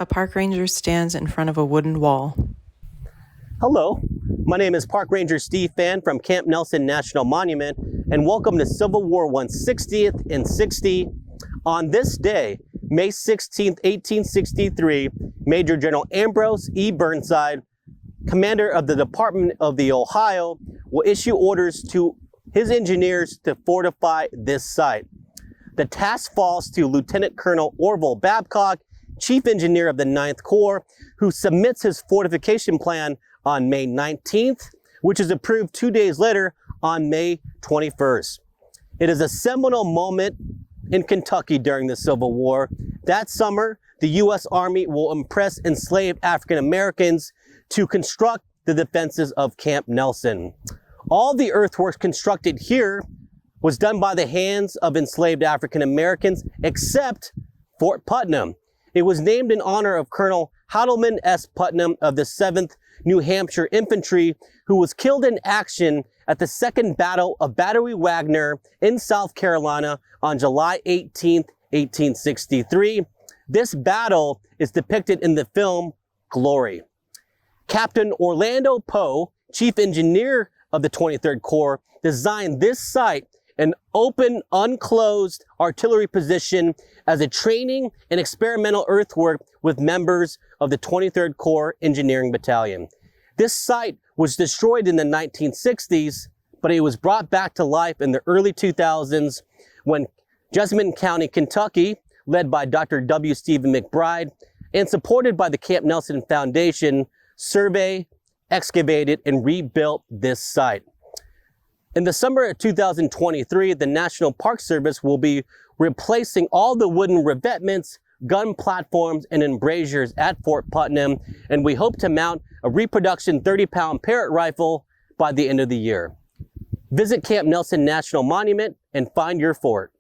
A park ranger stands in front of a wooden wall. Hello, my name is Park Ranger Steve Phan from Camp Nelson National Monument, and welcome to Civil War I 60th and 60. On this day, May 16, 1863, Major General Ambrose E. Burnside, commander of the Department of the Ohio, will issue orders to his engineers to fortify this site. The task falls to Lieutenant Colonel Orville Babcock, Chief Engineer of the 9th Corps, who submits his fortification plan on May 19th, which is approved 2 days later on May 21st. It is a seminal moment in Kentucky during the Civil War. That summer, the U.S. Army will impress enslaved African Americans to construct the defenses of Camp Nelson. All the earthworks constructed here was done by the hands of enslaved African Americans, except Fort Putnam. It was named in honor of Colonel Haldman S. Putnam of the 7th New Hampshire Infantry, who was killed in action at the Second Battle of Battery Wagner in South Carolina on July 18, 1863. This battle is depicted in the film Glory. Captain Orlando Poe, Chief Engineer of the 23rd Corps, designed this site, an open, unclosed artillery position, as a training and experimental earthwork with members of the 23rd Corps Engineering Battalion. This site was destroyed in the 1960s, but it was brought back to life in the early 2000s when Jessamine County, Kentucky, led by Dr. W. Stephen McBride and supported by the Camp Nelson Foundation, surveyed, excavated, and rebuilt this site. In the summer of 2023, the National Park Service will be replacing all the wooden revetments, gun platforms, and embrasures at Fort Putnam, and we hope to mount a reproduction 30-pound Parrott rifle by the end of the year. Visit Camp Nelson National Monument and find your fort.